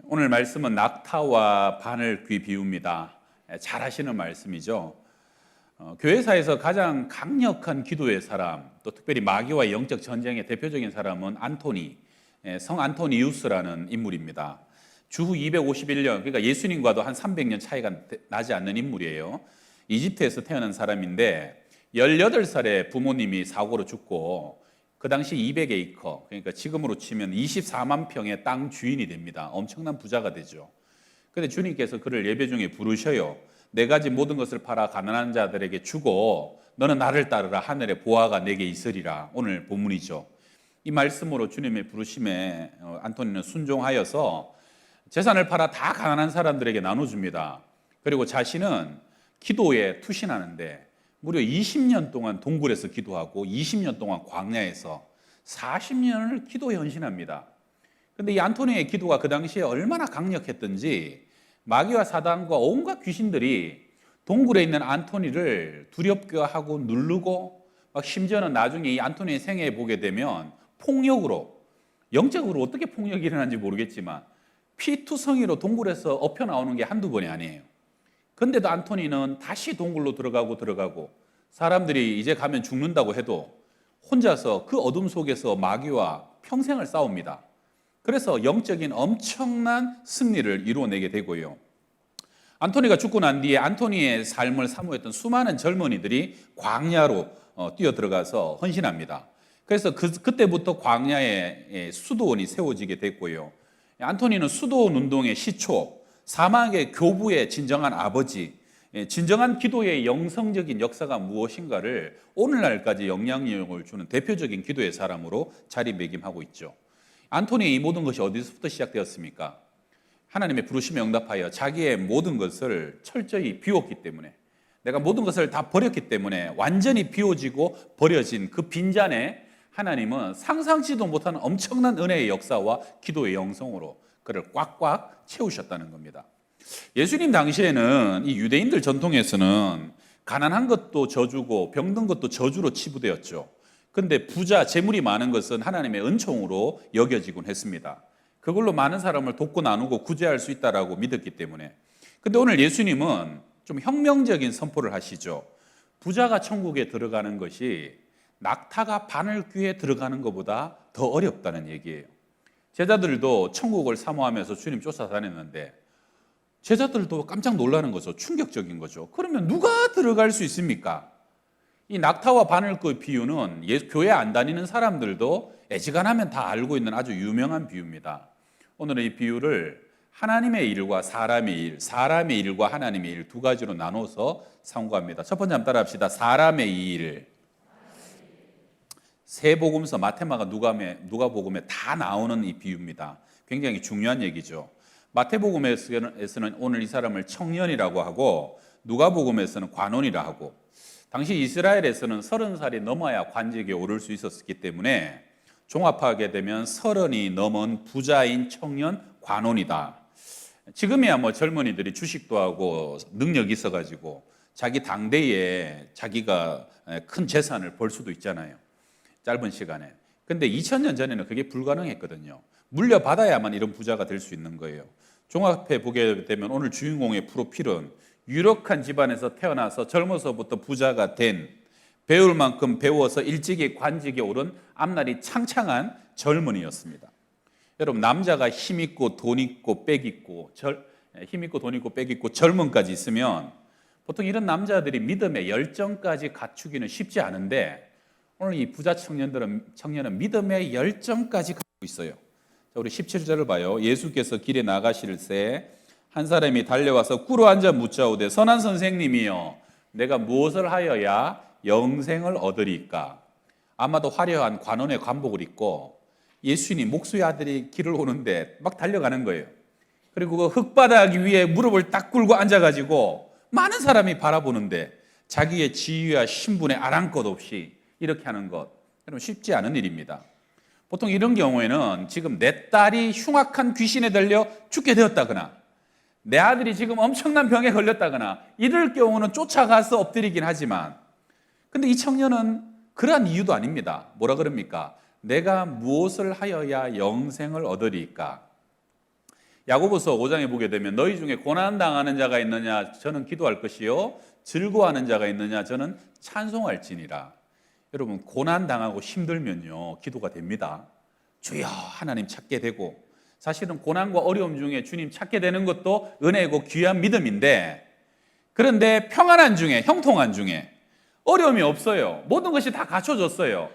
오늘 말씀은 낙타와 바늘귀 비유입니다. 잘 하시는 말씀이죠. 교회사에서 가장 강력한 기도의 사람, 또 특별히 마귀와 영적 전쟁의 대표적인 사람은 성 안토니우스라는 인물입니다. 주후 251년, 그러니까 예수님과도 한 300년 차이가 나지 않는 인물이에요. 이집트에서 태어난 사람인데 18살에 부모님이 사고로 죽고 그 당시 200에이커, 그러니까 지금으로 치면 24만 평의 땅 주인이 됩니다. 엄청난 부자가 되죠. 그런데 주님께서 그를 예배 중에 부르셔요. 내 가진 모든 것을 팔아 가난한 자들에게 주고 너는 나를 따르라. 하늘에 보화가 내게 있으리라. 오늘 본문이죠. 이 말씀으로 주님의 부르심에 안토니는 순종하여서 재산을 팔아 다 가난한 사람들에게 나눠줍니다. 그리고 자신은 기도에 투신하는데 무려 20년 동안 동굴에서 기도하고 20년 동안 광야에서 40년을 기도에 헌신합니다. 그런데 이 안토니의 기도가 그 당시에 얼마나 강력했던지 마귀와 사단과 온갖 귀신들이 동굴에 있는 안토니를 두렵게 하고 누르고 막 심지어는 나중에 이 안토니의 생애에 보게 되면 폭력으로, 영적으로 어떻게 폭력이 일어나는지 모르겠지만 피투성이로 동굴에서 엎혀 나오는 게 한두 번이 아니에요. 근데도 안토니는 다시 동굴로 들어가고 사람들이 이제 가면 죽는다고 해도 혼자서 그 어둠 속에서 마귀와 평생을 싸웁니다. 그래서 영적인 엄청난 승리를 이루어내게 되고요. 안토니가 죽고 난 뒤에 안토니의 삶을 사모했던 수많은 젊은이들이 광야로 뛰어들어가서 헌신합니다. 그래서 그때부터 광야에 수도원이 세워지게 됐고요. 안토니는 수도원 운동의 시초, 사막의 교부의 진정한 아버지, 진정한 기도의 영성적인 역사가 무엇인가를 오늘날까지 영향력을 주는 대표적인 기도의 사람으로 자리매김하고 있죠. 안토니의 이 모든 것이 어디서부터 시작되었습니까? 하나님의 부르심에 응답하여 자기의 모든 것을 철저히 비웠기 때문에, 내가 모든 것을 다 버렸기 때문에 완전히 비워지고 버려진 그 빈잔에 하나님은 상상치도 못하는 엄청난 은혜의 역사와 기도의 영성으로 그를 꽉꽉 채우셨다는 겁니다. 예수님 당시에는 이 유대인들 전통에서는 가난한 것도 저주고 병든 것도 저주로 치부되었죠. 그런데 부자, 재물이 많은 것은 하나님의 은총으로 여겨지곤 했습니다. 그걸로 많은 사람을 돕고 나누고 구제할 수 있다라고 믿었기 때문에. 근데 오늘 예수님은 좀 혁명적인 선포를 하시죠. 부자가 천국에 들어가는 것이 낙타가 바늘귀에 들어가는 것보다 더 어렵다는 얘기예요. 제자들도 천국을 사모하면서 주님 쫓아다녔는데 제자들도 깜짝 놀라는 거죠. 충격적인 거죠. 그러면 누가 들어갈 수 있습니까? 이 낙타와 바늘귀 비유는 교회 안 다니는 사람들도 애지간하면 다 알고 있는 아주 유명한 비유입니다. 오늘은 이 비유를 하나님의 일과 사람의 일, 사람의 일과 하나님의 일 두 가지로 나눠서 상고합니다. 첫 번째 한번 따라합시다. 사람의 일. 세 복음서 마태마가 누가복음에 다 나오는 이 비유입니다. 굉장히 중요한 얘기죠. 마태복음에서는 오늘 이 사람을 청년이라고 하고 누가복음에서는 관원이라 하고, 당시 이스라엘에서는 30살이 넘어야 관직에 오를 수 있었기 때문에 종합하게 되면 30이 넘은 부자인 청년 관원이다. 지금이야 뭐 젊은이들이 주식도 하고 능력이 있어가지고 자기 당대에 자기가 큰 재산을 벌 수도 있잖아요. 짧은 시간에. 근데 2000년 전에는 그게 불가능했거든요. 물려받아야만 이런 부자가 될 수 있는 거예요. 종합해 보게 되면 오늘 주인공의 프로필은 유력한 집안에서 태어나서 젊어서부터 부자가 된, 배울 만큼 배워서 일찍이 관직에 오른 앞날이 창창한 젊은이였습니다. 여러분, 남자가 힘있고 돈 있고 빽 있고 젊음까지 있으면 보통 이런 남자들이 믿음의 열정까지 갖추기는 쉽지 않은데 오늘 이 부자 청년은 믿음의 열정까지 갖고 있어요. 자, 우리 17절을 봐요. 예수께서 길에 나가실새 한 사람이 달려와서 꿇어 앉아 묻자오되 선한 선생님이여 내가 무엇을 하여야 영생을 얻으리까? 아마도 화려한 관원의 관복을 입고 예수님 목수의 아들이 길을 오는데 막 달려가는 거예요. 그리고 그 흙바닥 위에 무릎을 딱 꿇고 앉아가지고 많은 사람이 바라보는데 자기의 지위와 신분에 아랑곳 없이 이렇게 하는 것, 여러분 쉽지 않은 일입니다. 보통 이런 경우에는 지금 내 딸이 흉악한 귀신에 들려 죽게 되었다거나 내 아들이 지금 엄청난 병에 걸렸다거나 이럴 경우는 쫓아가서 엎드리긴 하지만, 근데 이 청년은 그러한 이유도 아닙니다. 뭐라 그럽니까? 내가 무엇을 하여야 영생을 얻으리까? 야고보서 5장에 보게 되면 너희 중에 고난 당하는 자가 있느냐 저는 기도할 것이요 즐거워하는 자가 있느냐 저는 찬송할지니라. 여러분 고난 당하고 힘들면요 기도가 됩니다. 주여 하나님 찾게 되고, 사실은 고난과 어려움 중에 주님 찾게 되는 것도 은혜고 귀한 믿음인데, 그런데 평안한 중에, 형통한 중에 어려움이 없어요. 모든 것이 다 갖춰졌어요.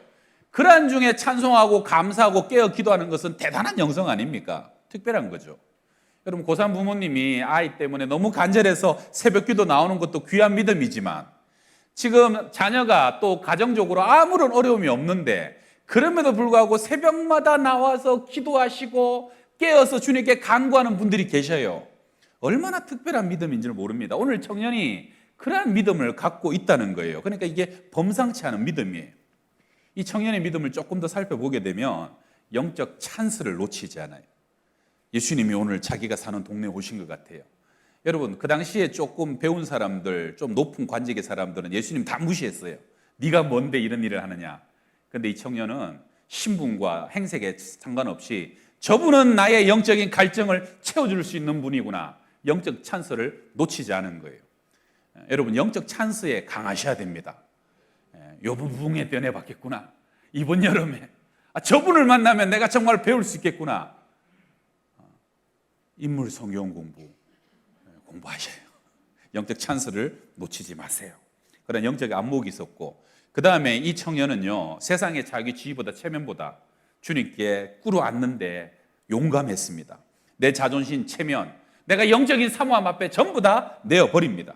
그러한 중에 찬송하고 감사하고 깨어 기도하는 것은 대단한 영성 아닙니까? 특별한 거죠. 여러분 고3 부모님이 아이 때문에 너무 간절해서 새벽 기도 나오는 것도 귀한 믿음이지만, 지금 자녀가 또 가정적으로 아무런 어려움이 없는데 그럼에도 불구하고 새벽마다 나와서 기도하시고 깨어서 주님께 간구하는 분들이 계셔요. 얼마나 특별한 믿음인지를 모릅니다. 오늘 청년이 그러한 믿음을 갖고 있다는 거예요. 그러니까 이게 범상치 않은 믿음이에요. 이 청년의 믿음을 조금 더 살펴보게 되면 영적 찬스를 놓치지 않아요. 예수님이 오늘 자기가 사는 동네에 오신 것 같아요. 여러분 그 당시에 조금 배운 사람들, 좀 높은 관직의 사람들은 예수님 다 무시했어요. 네가 뭔데 이런 일을 하느냐. 그런데 이 청년은 신분과 행색에 상관없이 저분은 나의 영적인 갈증을 채워줄 수 있는 분이구나, 영적 찬스를 놓치지 않은 거예요. 여러분 영적 찬스에 강하셔야 됩니다. 요번 부흥회 때 은혜 받겠구나, 이번 여름에 저분을 만나면 내가 정말 배울 수 있겠구나. 인물 성경 공부하셔요. 영적 찬스를 놓치지 마세요. 그런 영적 안목이 있었고, 그 다음에 이 청년은요 세상의 자기 지위보다 체면보다 주님께 꿇어앉는데 용감했습니다. 내 자존심, 체면, 내가 영적인 사모함 앞에 전부 다 내어버립니다.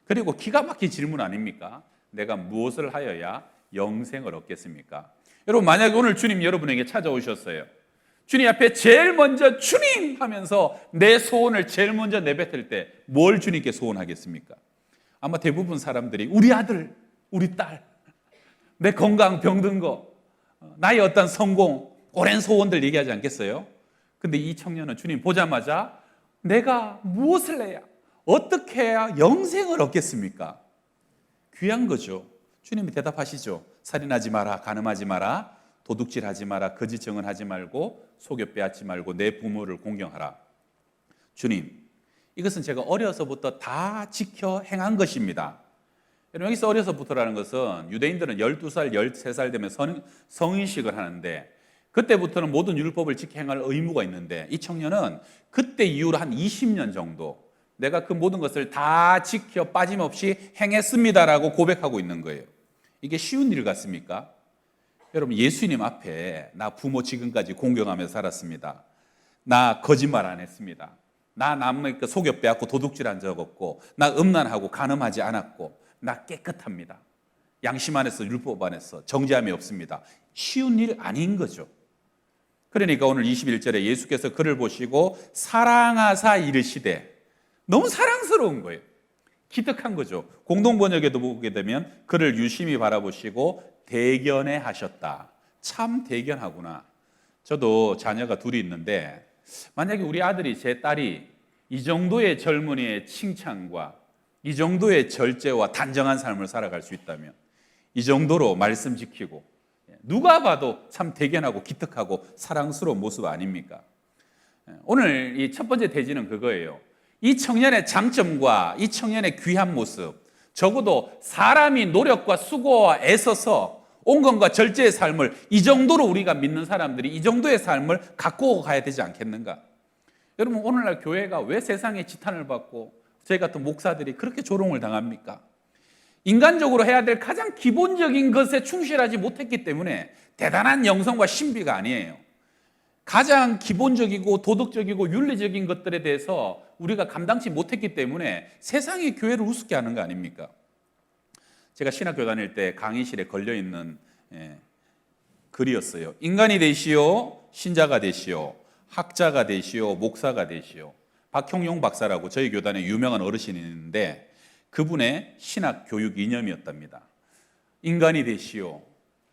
그리고 기가 막힌 질문 아닙니까? 내가 무엇을 하여야 영생을 얻겠습니까? 여러분 만약에 오늘 주님 여러분에게 찾아오셨어요. 주님 앞에 제일 먼저 주님 하면서 내 소원을 제일 먼저 내뱉을 때 뭘 주님께 소원하겠습니까? 아마 대부분 사람들이 우리 아들, 우리 딸, 내 건강 병든 거, 나의 어떤 성공, 오랜 소원들 얘기하지 않겠어요? 근데 이 청년은 주님 보자마자 내가 무엇을 해야, 어떻게 해야 영생을 얻겠습니까? 귀한 거죠. 주님이 대답하시죠. 살인하지 마라, 간음하지 마라, 도둑질하지 마라, 거짓 증언하지 말고, 속여 빼앗지 말고, 내 부모를 공경하라. 주님, 이것은 제가 어려서부터 다 지켜 행한 것입니다. 여기서 어려서부터라는 것은 유대인들은 12살, 13살 되면 성인식을 하는데, 그때부터는 모든 율법을 지켜 행할 의무가 있는데, 이 청년은 그때 이후로 한 20년 정도 내가 그 모든 것을 다 지켜 빠짐없이 행했습니다라고 고백하고 있는 거예요. 이게 쉬운 일 같습니까? 여러분 예수님 앞에 나 부모 지금까지 공경하며 살았습니다. 나 거짓말 안 했습니다. 나 남의 속여 빼앗고 도둑질한 적 없고, 나 음란하고 간음하지 않았고, 나 깨끗합니다. 양심 안에서 율법 안에서 정죄함이 없습니다. 쉬운 일 아닌 거죠. 그러니까 오늘 21절에 예수께서 그를 보시고 사랑하사 이르시되, 너무 사랑스러운 거예요. 기특한 거죠. 공동번역에도 보게 되면 그를 유심히 바라보시고 대견해 하셨다. 참 대견하구나. 저도 자녀가 둘이 있는데 만약에 우리 아들이, 제 딸이 이 정도의 젊은이의 칭찬과 이 정도의 절제와 단정한 삶을 살아갈 수 있다면, 이 정도로 말씀 지키고 누가 봐도 참 대견하고 기특하고 사랑스러운 모습 아닙니까? 오늘 이 첫 번째 대지는 그거예요. 이 청년의 장점과 이 청년의 귀한 모습, 적어도 사람이 노력과 수고와 애써서 온건과 절제의 삶을, 이 정도로 우리가 믿는 사람들이 이 정도의 삶을 갖고 가야 되지 않겠는가? 여러분 오늘날 교회가 왜 세상에 지탄을 받고 저희 같은 목사들이 그렇게 조롱을 당합니까? 인간적으로 해야 될 가장 기본적인 것에 충실하지 못했기 때문에 대단한 영성과 신비가 아니에요. 가장 기본적이고 도덕적이고 윤리적인 것들에 대해서 우리가 감당치 못했기 때문에 세상이 교회를 우습게 하는 거 아닙니까? 제가 신학교 다닐 때 강의실에 걸려있는 글이었어요. 인간이 되시오, 신자가 되시오, 학자가 되시오, 목사가 되시오. 박형용 박사라고 저희 교단에 유명한 어르신이 있는데 그분의 신학 교육 이념이었답니다. 인간이 되시오,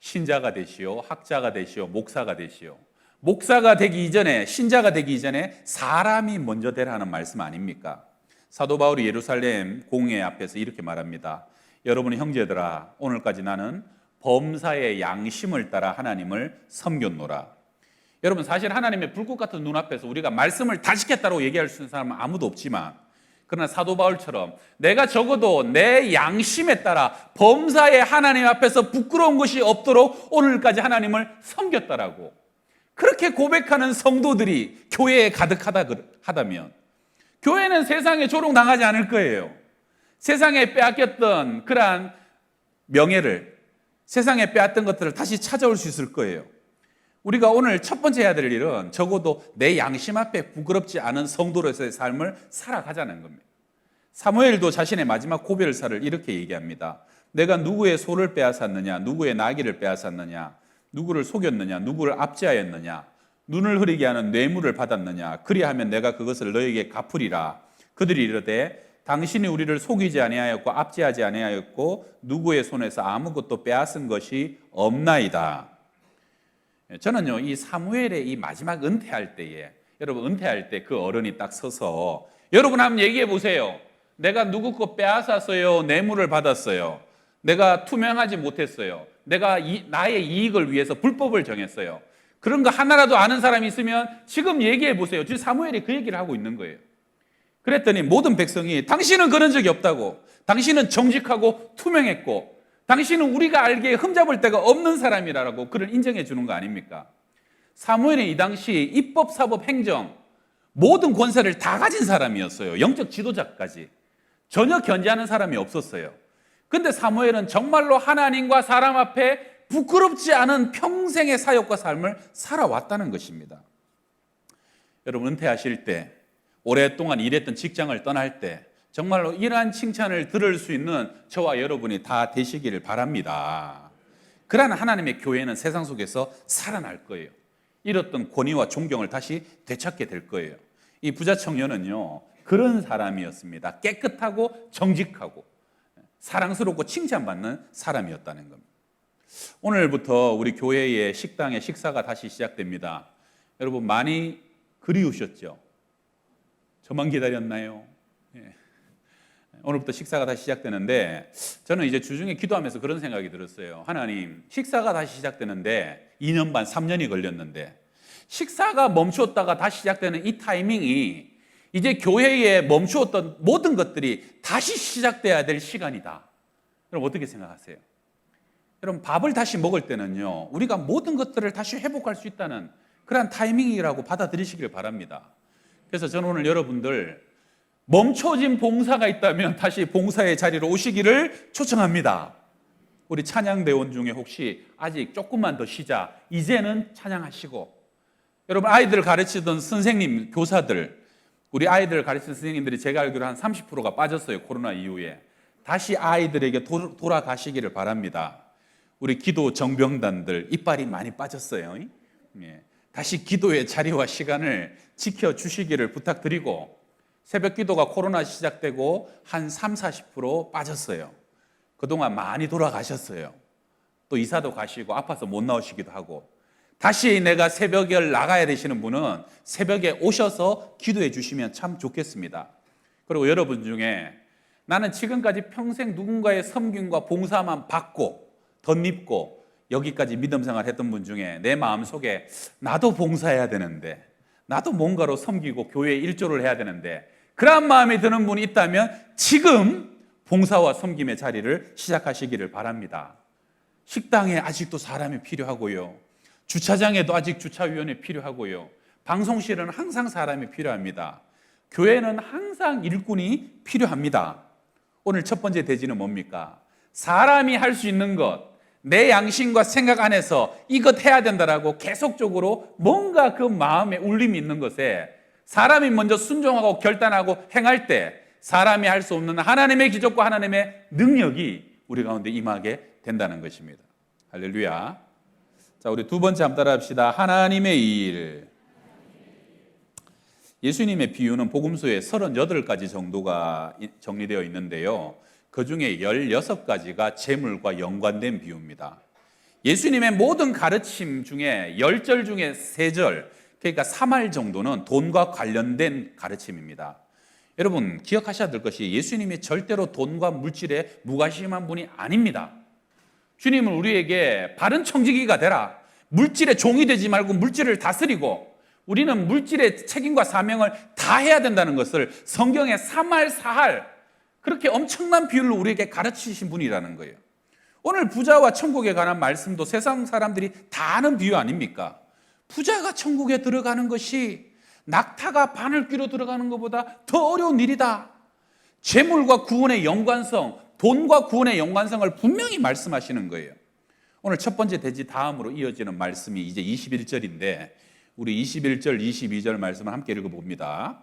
신자가 되시오, 학자가 되시오, 목사가 되시오. 목사가 되기 이전에, 신자가 되기 이전에 사람이 먼저 되라는 말씀 아닙니까? 사도 바울이 예루살렘 공회 앞에서 이렇게 말합니다. 여러분의 형제들아, 오늘까지 나는 범사의 양심을 따라 하나님을 섬겼노라. 여러분, 사실 하나님의 불꽃 같은 눈앞에서 우리가 말씀을 다 지켰다고 얘기할 수 있는 사람은 아무도 없지만, 그러나 사도 바울처럼 내가 적어도 내 양심에 따라 범사에 하나님 앞에서 부끄러운 것이 없도록 오늘까지 하나님을 섬겼다라고 그렇게 고백하는 성도들이 교회에 가득하다면 교회는 세상에 조롱당하지 않을 거예요. 세상에 빼앗겼던 그러한 명예를, 세상에 빼앗던 것들을 다시 찾아올 수 있을 거예요. 우리가 오늘 첫 번째 해야 될 일은 적어도 내 양심 앞에 부끄럽지 않은 성도로서의 삶을 살아가자는 겁니다. 사무엘도 자신의 마지막 고별사를 이렇게 얘기합니다. 내가 누구의 소를 빼앗았느냐, 누구의 나귀를 빼앗았느냐, 누구를 속였느냐, 누구를 압제하였느냐, 눈을 흐리게 하는 뇌물을 받았느냐, 그리하면 내가 그것을 너에게 갚으리라. 그들이 이르되 당신이 우리를 속이지 아니하였고 압제하지 아니하였고 누구의 손에서 아무것도 빼앗은 것이 없나이다. 저는요, 이 사무엘의 이 마지막 은퇴할 때에, 여러분 은퇴할 때 그 어른이 딱 서서 여러분 한번 얘기해 보세요. 내가 누구 거 빼앗았어요? 뇌물을 받았어요? 내가 투명하지 못했어요? 내가 나의 이익을 위해서 불법을 정했어요? 그런 거 하나라도 아는 사람이 있으면 지금 얘기해 보세요. 지금 사무엘이 그 얘기를 하고 있는 거예요. 그랬더니 모든 백성이 당신은 그런 적이 없다고, 당신은 정직하고 투명했고, 당신은 우리가 알기에 흠잡을 데가 없는 사람이라고 그를 인정해 주는 거 아닙니까? 사무엘은 이 당시 입법, 사법, 행정 모든 권세를 다 가진 사람이었어요. 영적 지도자까지. 전혀 견제하는 사람이 없었어요. 근데 사무엘은 정말로 하나님과 사람 앞에 부끄럽지 않은 평생의 사역과 삶을 살아왔다는 것입니다. 여러분 은퇴하실 때, 오랫동안 일했던 직장을 떠날 때 정말로 이러한 칭찬을 들을 수 있는 저와 여러분이 다 되시기를 바랍니다. 그러한 하나님의 교회는 세상 속에서 살아날 거예요. 잃었던 권위와 존경을 다시 되찾게 될 거예요. 이 부자 청년은요, 그런 사람이었습니다. 깨끗하고 정직하고 사랑스럽고 칭찬받는 사람이었다는 겁니다. 오늘부터 우리 교회의 식당의 식사가 다시 시작됩니다. 여러분 많이 그리우셨죠? 저만 기다렸나요? 예. 오늘부터 식사가 다시 시작되는데 저는 이제 주중에 기도하면서 그런 생각이 들었어요. 하나님, 식사가 다시 시작되는데 2년 반, 3년이 걸렸는데 식사가 멈추었다가 다시 시작되는 이 타이밍이 이제 교회에 멈추었던 모든 것들이 다시 시작돼야 될 시간이다. 여러분 어떻게 생각하세요? 여러분 밥을 다시 먹을 때는요, 우리가 모든 것들을 다시 회복할 수 있다는 그런 타이밍이라고 받아들이시길 바랍니다. 그래서 저는 오늘 여러분들 멈춰진 봉사가 있다면 다시 봉사의 자리로 오시기를 초청합니다. 우리 찬양대원 중에 혹시 아직 조금만 더 쉬자, 이제는 찬양하시고, 여러분 아이들을 가르치던 선생님, 교사들, 우리 아이들을 가르치는 선생님들이 제가 알기로 한 30%가 빠졌어요. 코로나 이후에. 다시 아이들에게 돌아가시기를 바랍니다. 우리 기도 정병단들 이빨이 많이 빠졌어요. 예. 다시 기도의 자리와 시간을 지켜주시기를 부탁드리고, 새벽 기도가 코로나 시작되고 한 30-40% 빠졌어요. 그동안 많이 돌아가셨어요. 또 이사도 가시고 아파서 못 나오시기도 하고, 다시 내가 새벽에 나가야 되시는 분은 새벽에 오셔서 기도해 주시면 참 좋겠습니다. 그리고 여러분 중에 나는 지금까지 평생 누군가의 섬김과 봉사만 받고 덧입고 여기까지 믿음 생활 했던 분 중에 내 마음속에 나도 봉사해야 되는데, 나도 뭔가로 섬기고 교회에 일조를 해야 되는데, 그런 마음이 드는 분이 있다면 지금 봉사와 섬김의 자리를 시작하시기를 바랍니다. 식당에 아직도 사람이 필요하고요, 주차장에도 아직 주차위원이 필요하고요, 방송실은 항상 사람이 필요합니다. 교회는 항상 일꾼이 필요합니다. 오늘 첫 번째 대지는 뭡니까? 사람이 할 수 있는 것, 내 양심과 생각 안에서 이것 해야 된다라고 계속적으로 뭔가 그 마음에 울림이 있는 것에 사람이 먼저 순종하고 결단하고 행할 때 사람이 할 수 없는 하나님의 기적과 하나님의 능력이 우리 가운데 임하게 된다는 것입니다. 할렐루야. 자, 우리 두 번째 한번 따라 합시다. 하나님의 일. 예수님의 비유는 복음서에 38가지 정도가 정리되어 있는데요, 그 중에 16가지가 재물과 연관된 비유입니다. 예수님의 모든 가르침 중에 10절 중에 3절, 그러니까 3할 정도는 돈과 관련된 가르침입니다. 여러분 기억하셔야 될 것이 예수님이 절대로 돈과 물질에 무관심한 분이 아닙니다. 주님은 우리에게 바른 청지기가 되라, 물질의 종이 되지 말고 물질을 다스리고 우리는 물질의 책임과 사명을 다 해야 된다는 것을 성경에 3할 4할 그렇게 엄청난 비율로 우리에게 가르치신 분이라는 거예요. 오늘 부자와 천국에 관한 말씀도 세상 사람들이 다 아는 비유 아닙니까? 부자가 천국에 들어가는 것이 낙타가 바늘귀로 들어가는 것보다 더 어려운 일이다. 재물과 구원의 연관성, 돈과 구원의 연관성을 분명히 말씀하시는 거예요. 오늘 첫 번째 대지 다음으로 이어지는 말씀이 이제 21절인데 우리 21절, 22절 말씀을 함께 읽어봅니다.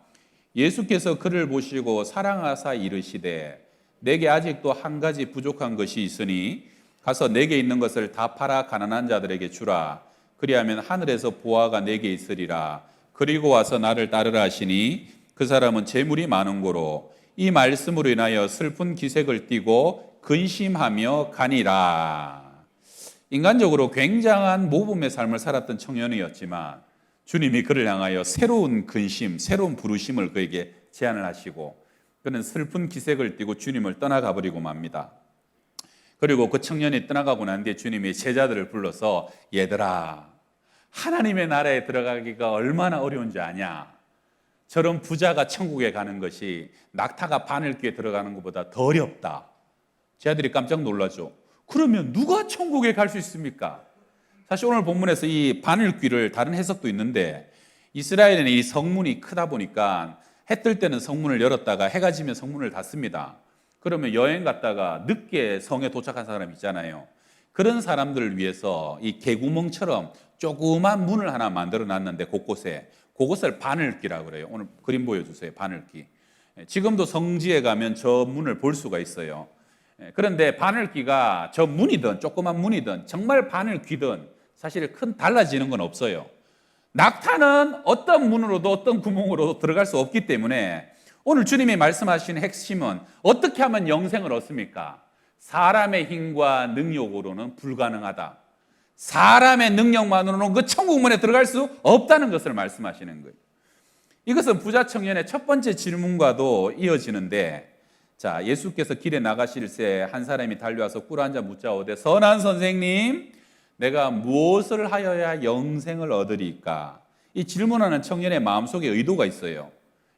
예수께서 그를 보시고 사랑하사 이르시되 내게 아직도 한 가지 부족한 것이 있으니 가서 내게 있는 것을 다 팔아 가난한 자들에게 주라. 그리하면 하늘에서 보화가 내게 있으리라. 그리고 와서 나를 따르라 하시니 그 사람은 재물이 많은 고로 이 말씀으로 인하여 슬픈 기색을 띠고 근심하며 가니라. 인간적으로 굉장한 모범의 삶을 살았던 청년이었지만 주님이 그를 향하여 새로운 근심, 새로운 부르심을 그에게 제안을 하시고 그는 슬픈 기색을 띠고 주님을 떠나가 버리고 맙니다. 그리고 그 청년이 떠나가고 난 뒤에 주님이 제자들을 불러서 얘들아, 하나님의 나라에 들어가기가 얼마나 어려운지 아냐? 저런 부자가 천국에 가는 것이 낙타가 바늘귀에 들어가는 것보다 더 어렵다. 제자들이 깜짝 놀라죠. 그러면 누가 천국에 갈 수 있습니까? 사실 오늘 본문에서 이 바늘귀를 다른 해석도 있는데 이스라엘에는 이 성문이 크다 보니까 해 뜰 때는 성문을 열었다가 해가 지면 성문을 닫습니다. 그러면 여행 갔다가 늦게 성에 도착한 사람 있잖아요. 그런 사람들을 위해서 이 개구멍처럼 조그만 문을 하나 만들어 놨는데 곳곳에 그것을 바늘귀라고 그래요. 오늘 그림 보여주세요. 바늘귀. 지금도 성지에 가면 저 문을 볼 수가 있어요. 그런데 바늘귀가 저 문이든 조그만 문이든 정말 바늘귀든 사실 큰 달라지는 건 없어요. 낙타는 어떤 문으로도 어떤 구멍으로도 들어갈 수 없기 때문에 오늘 주님이 말씀하신 핵심은 어떻게 하면 영생을 얻습니까? 사람의 힘과 능력으로는 불가능하다. 사람의 능력만으로는 그 천국문에 들어갈 수 없다는 것을 말씀하시는 거예요. 이것은 부자 청년의 첫 번째 질문과도 이어지는데 자, 예수께서 길에 나가실 새 한 사람이 달려와서 꿀 한 잔 묻자오되 선한 선생님 내가 무엇을 하여야 영생을 얻으리까? 이 질문하는 청년의 마음속에 의도가 있어요.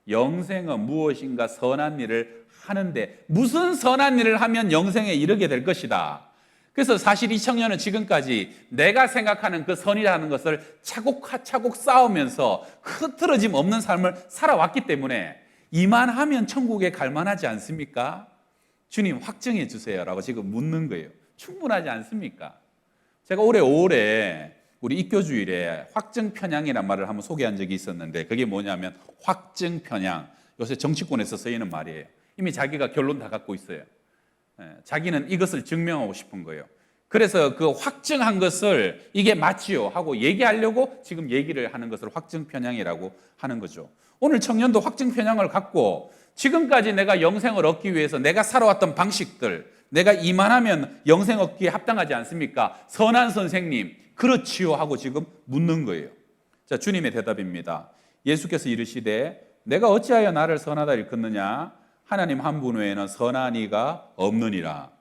영생은 무엇인가 선한 일을 하는데 무슨 선한 일을 하면 영생에 이르게 될 것이다. 그래서 사실 이 청년은 지금까지 내가 생각하는 그 선이라는 것을 차곡차곡 쌓으면서 흐트러짐 없는 삶을 살아왔기 때문에 이만하면 천국에 갈 만하지 않습니까? 주님 확증해 주세요라고 지금 묻는 거예요. 충분하지 않습니까? 제가 올해 5월에 우리 입교주일에 확증편향이라는 말을 한번 소개한 적이 있었는데 그게 뭐냐면 확증편향, 요새 정치권에서 쓰이는 말이에요. 이미 자기가 결론 다 갖고 있어요. 자기는 이것을 증명하고 싶은 거예요. 그래서 그 확증한 것을 이게 맞지요 하고 얘기하려고 지금 얘기를 하는 것을 확증편향이라고 하는 거죠. 오늘 청년도 확증편향을 갖고 지금까지 내가 영생을 얻기 위해서 내가 살아왔던 방식들, 내가 이만하면 영생 얻기에 합당하지 않습니까? 선한 선생님, 그렇지요 하고 지금 묻는 거예요. 자, 주님의 대답입니다. 예수께서 이르시되 내가 어찌하여 나를 선하다 일컫느냐? 하나님 한 분 외에는 선한 이가 없느니라.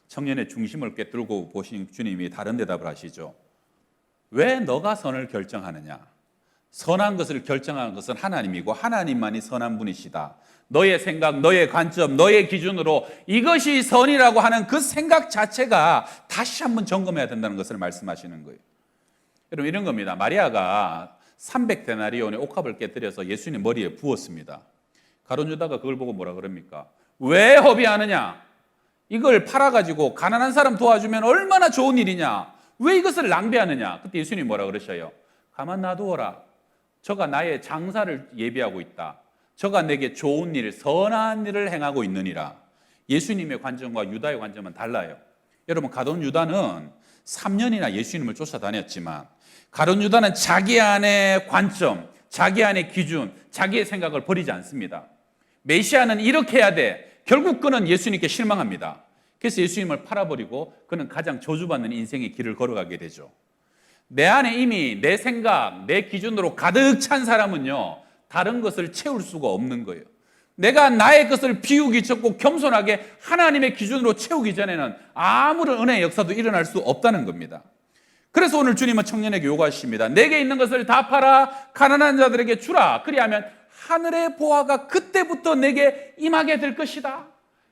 청년의 중심을 꿰뚫고 보신 주님이 다른 대답을 하시죠. 왜 너가 선을 결정하느냐? 선한 것을 결정하는 것은 하나님이고 하나님만이 선한 분이시다. 너의 생각, 너의 관점, 너의 기준으로 이것이 선이라고 하는 그 생각 자체가 다시 한번 점검해야 된다는 것을 말씀하시는 거예요. 여러분 이런 겁니다. 마리아가 300데나리온의 옥합을 깨뜨려서 예수님 머리에 부었습니다. 가룟 유다가 그걸 보고 뭐라 그럽니까? 왜 허비하느냐? 이걸 팔아가지고 가난한 사람 도와주면 얼마나 좋은 일이냐? 왜 이것을 낭비하느냐? 그때 예수님이 뭐라 그러셔요? 가만 놔두어라. 저가 나의 장사를 예비하고 있다. 저가 내게 좋은 일, 선한 일을 행하고 있느니라. 예수님의 관점과 유다의 관점은 달라요. 여러분 가룟 유다는 3년이나 예수님을 쫓아다녔지만 가룟 유다는 자기 안의 관점, 자기 안의 기준, 자기의 생각을 버리지 않습니다. 메시아는 이렇게 해야 돼. 결국 그는 예수님께 실망합니다. 그래서 예수님을 팔아버리고 그는 가장 저주받는 인생의 길을 걸어가게 되죠. 내 안에 이미 내 생각, 내 기준으로 가득 찬 사람은요 다른 것을 채울 수가 없는 거예요. 내가 나의 것을 비우기 적고 겸손하게 하나님의 기준으로 채우기 전에는 아무런 은혜의 역사도 일어날 수 없다는 겁니다. 그래서 오늘 주님은 청년에게 요구하십니다. 내게 있는 것을 다 팔아 가난한 자들에게 주라. 그리하면 하늘의 보화가 그때부터 내게 임하게 될 것이다.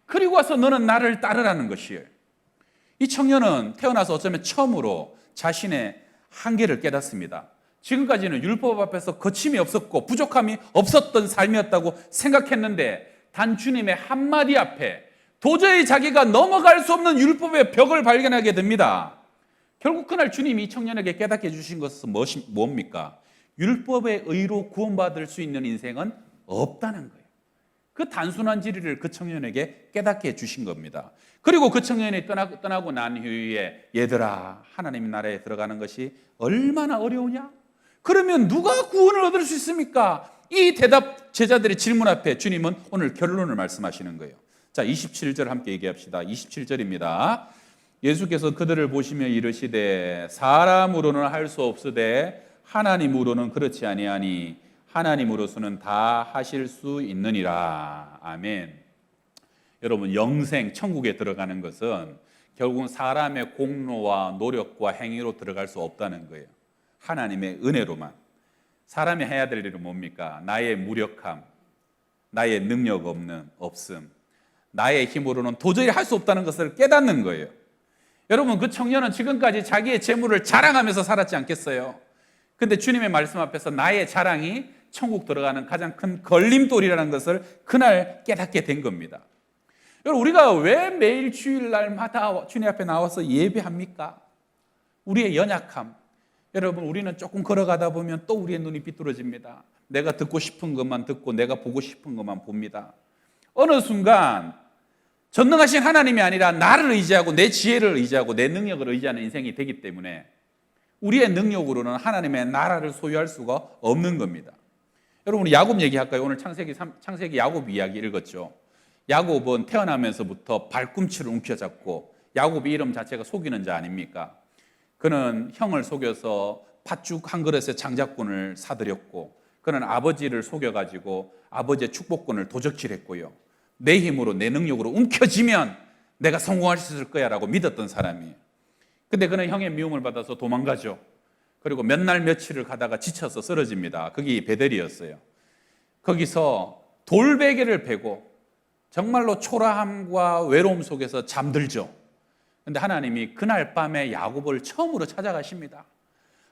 그리고 와서 너는 나를 따르라는 것이에요. 이 청년은 태어나서 어쩌면 처음으로 자신의 한계를 깨닫습니다. 지금까지는 율법 앞에서 거침이 없었고 부족함이 없었던 삶이었다고 생각했는데 단 주님의 한마디 앞에 도저히 자기가 넘어갈 수 없는 율법의 벽을 발견하게 됩니다. 결국 그날 주님이 이 청년에게 깨닫게 해주신 것은 뭡니까? 율법의 의로 구원받을 수 있는 인생은 없다는 거예요. 그 단순한 진리를 그 청년에게 깨닫게 해주신 겁니다. 그리고 그 청년이 떠나고 난 후에 얘들아, 하나님 나라에 들어가는 것이 얼마나 어려우냐? 그러면 누가 구원을 얻을 수 있습니까? 이 대답 제자들의 질문 앞에 주님은 오늘 결론을 말씀하시는 거예요. 자, 27절 함께 얘기합시다. 27절입니다. 예수께서 그들을 보시며 이르시되 사람으로는 할 수 없으되 하나님으로는 그렇지 아니하니 하나님으로서는 다 하실 수 있느니라. 아멘. 여러분, 영생 천국에 들어가는 것은 결국은 사람의 공로와 노력과 행위로 들어갈 수 없다는 거예요. 하나님의 은혜로만. 사람이 해야 될 일은 뭡니까? 나의 무력함, 나의 능력 없음, 나의 힘으로는 도저히 할 수 없다는 것을 깨닫는 거예요. 여러분, 그 청년은 지금까지 자기의 재물을 자랑하면서 살았지 않겠어요? 근데 주님의 말씀 앞에서 나의 자랑이 천국 들어가는 가장 큰 걸림돌이라는 것을 그날 깨닫게 된 겁니다. 여러분, 우리가 왜 매일 주일날마다 주님 앞에 나와서 예배합니까? 우리의 연약함. 여러분, 우리는 조금 걸어가다 보면 또 우리의 눈이 삐뚤어집니다. 내가 듣고 싶은 것만 듣고 내가 보고 싶은 것만 봅니다. 어느 순간 전능하신 하나님이 아니라 나를 의지하고 내 지혜를 의지하고 내 능력을 의지하는 인생이 되기 때문에 우리의 능력으로는 하나님의 나라를 소유할 수가 없는 겁니다. 여러분, 우리 야곱 얘기할까요? 오늘 창세기 야곱 이야기 읽었죠. 야곱은 태어나면서부터 발꿈치를 움켜잡고 야곱이 이름 자체가 속이는 자 아닙니까? 그는 형을 속여서 팥죽 한 그릇에 장자권을 사들였고 그는 아버지를 속여가지고 아버지의 축복권을 도적질했고요. 내 힘으로 내 능력으로 움켜쥐면 내가 성공할 수 있을 거야 라고 믿었던 사람이에요. 근데 그는 형의 미움을 받아서 도망가죠. 그리고 몇 날 며칠을 가다가 지쳐서 쓰러집니다. 그게 베델이었어요. 거기서 돌베개를 베고 정말로 초라함과 외로움 속에서 잠들죠. 근데 하나님이 그날 밤에 야곱을 처음으로 찾아가십니다.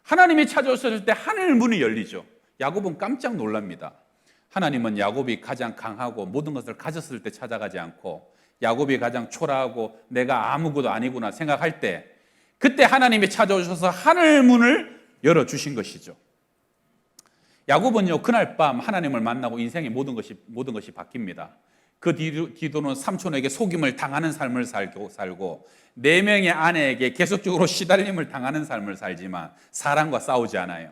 하나님이 찾아오셨을 때 하늘 문이 열리죠. 야곱은 깜짝 놀랍니다. 하나님은 야곱이 가장 강하고 모든 것을 가졌을 때 찾아가지 않고 야곱이 가장 초라하고 내가 아무것도 아니구나 생각할 때 그때 하나님이 찾아오셔서 하늘 문을 열어주신 것이죠. 야곱은요, 그날 밤 하나님을 만나고 인생의 모든 것이 바뀝니다. 그 뒤로는 삼촌에게 속임을 당하는 삶을 살고 4명의 아내에게 계속적으로 시달림을 당하는 삶을 살지만 사랑과 싸우지 않아요.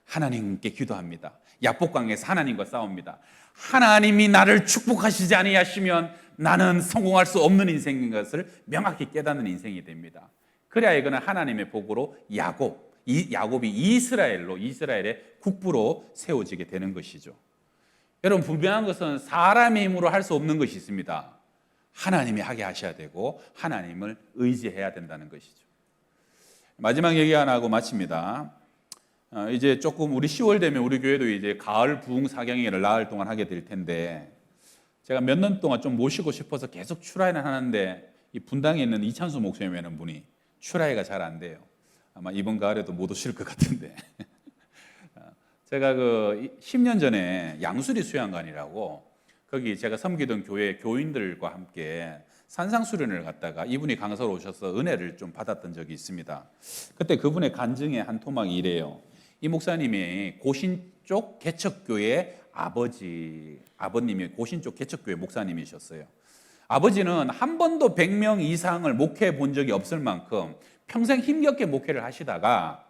하나님께 기도합니다. 야복강에서 하나님과 싸웁니다. 하나님이 나를 축복하시지 아니하시면 나는 성공할 수 없는 인생인 것을 명확히 깨닫는 인생이 됩니다. 그래야 이거는 하나님의 복으로 야곱이 이스라엘의 국부로 세워지게 되는 것이죠. 여러분, 분명한 것은 사람의 힘으로 할 수 없는 것이 있습니다. 하나님이 하게 하셔야 되고 하나님을 의지해야 된다는 것이죠. 마지막 얘기 하나 하고 마칩니다. 이제 조금 우리 10월 되면 우리 교회도 이제 가을 부흥 사경회를 나흘 동안 하게 될 텐데 제가 몇 년 동안 좀 모시고 싶어서 계속 출하회를 하는데 이 분당에 있는 이찬수 목사님이라는 분이 출하회가 잘 안 돼요. 아마 이번 가을에도 못 오실 것 같은데 제가 10년 전에 양수리 수양관이라고 거기 제가 섬기던 교회 교인들과 함께 산상수련을 갔다가 이분이 강사로 오셔서 은혜를 좀 받았던 적이 있습니다. 그때 그분의 간증의 한 토막이 이래요. 이 목사님이 고신 쪽 개척교회 아버님이 고신 쪽 개척교회 목사님이셨어요. 아버지는 한 번도 100명 이상을 목회해 본 적이 없을 만큼 평생 힘겹게 목회를 하시다가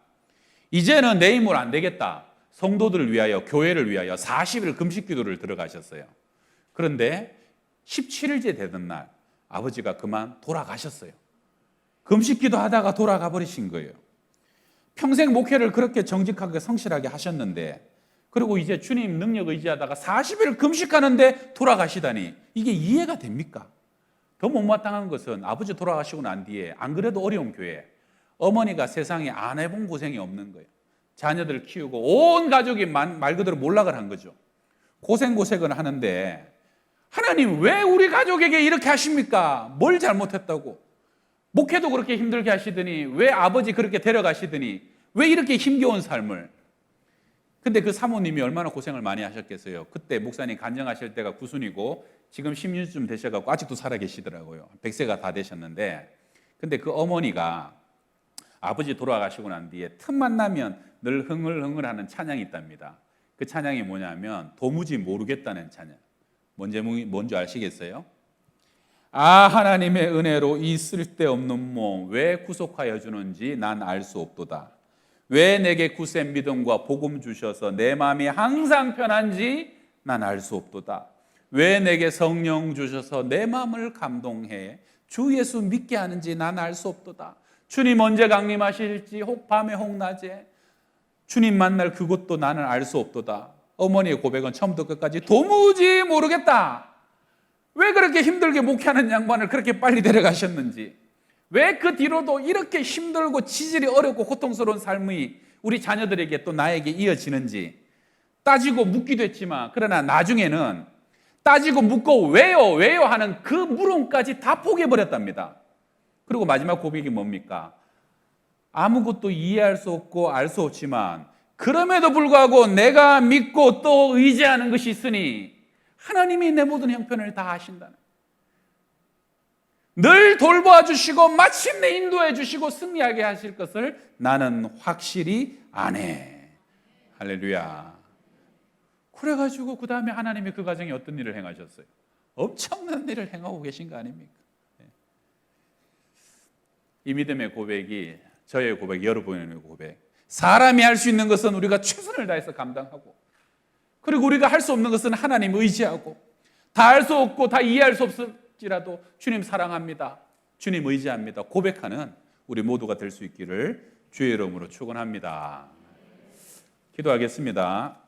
이제는 내 힘으로 안 되겠다. 성도들을 위하여 교회를 위하여 40일 금식 기도를 들어가셨어요. 그런데 17일째 되던 날 아버지가 그만 돌아가셨어요. 금식 기도하다가 돌아가 버리신 거예요. 평생 목회를 그렇게 정직하게 성실하게 하셨는데 그리고 이제 주님 능력 의지하다가 40일 금식하는데 돌아가시다니 이게 이해가 됩니까? 더 못마땅한 것은 아버지 돌아가시고 난 뒤에 안 그래도 어려운 교회 어머니가 세상에 안 해본 고생이 없는 거예요. 자녀들을 키우고 온 가족이 말 그대로 몰락을 한 거죠. 고생을 하는데 하나님 왜 우리 가족에게 이렇게 하십니까? 뭘 잘못했다고? 목회도 그렇게 힘들게 하시더니, 왜 아버지 그렇게 데려가시더니, 왜 이렇게 힘겨운 삶을? 근데 그 사모님이 얼마나 고생을 많이 하셨겠어요. 그때 목사님 간증하실 때가 9순이고 지금 10년쯤 되셔가지고 아직도 살아 계시더라고요. 100세가 다 되셨는데, 근데 그 어머니가 아버지 돌아가시고 난 뒤에 틈만 나면 늘 흥얼흥얼하는 찬양이 있답니다. 그 찬양이 뭐냐면 도무지 모르겠다는 찬양. 뭔지 아시겠어요? 아, 하나님의 은혜로 이 쓸데없는 몸 왜 구속하여 주는지 난 알 수 없도다. 왜 내게 굳센 믿음과 복음 주셔서 내 마음이 항상 편한지 난 알 수 없도다. 왜 내게 성령 주셔서 내 마음을 감동해 주 예수 믿게 하는지 난 알 수 없도다. 주님 언제 강림하실지 혹 밤에 혹 낮에 주님 만날 그것도 나는 알 수 없도다. 어머니의 고백은 처음부터 끝까지 도무지 모르겠다. 왜 그렇게 힘들게 목회하는 양반을 그렇게 빨리 데려가셨는지, 왜 그 뒤로도 이렇게 힘들고 지질이 어렵고 고통스러운 삶이 우리 자녀들에게 또 나에게 이어지는지 따지고 묻기도 했지만, 그러나 나중에는 따지고 묻고 왜요 하는 그 물음까지 다 포기해버렸답니다. 그리고 마지막 고백이 뭡니까? 아무것도 이해할 수 없고 알 수 없지만 그럼에도 불구하고 내가 믿고 또 의지하는 것이 있으니 하나님이 내 모든 형편을 다 아신다는, 늘 돌보아 주시고 마침내 인도해 주시고 승리하게 하실 것을 나는 확실히 아네. 할렐루야. 그래가지고 그 다음에 하나님이 그 가정에 어떤 일을 행하셨어요? 엄청난 일을 행하고 계신 거 아닙니까? 이 믿음의 고백이 저의 고백, 여러분의 고백, 사람이 할 수 있는 것은 우리가 최선을 다해서 감당하고, 그리고 우리가 할 수 없는 것은 하나님 의지하고, 다 할 수 없고 다 이해할 수 없을지라도 주님 사랑합니다, 주님 의지합니다 고백하는 우리 모두가 될 수 있기를 주의 이름으로 축원합니다. 기도하겠습니다.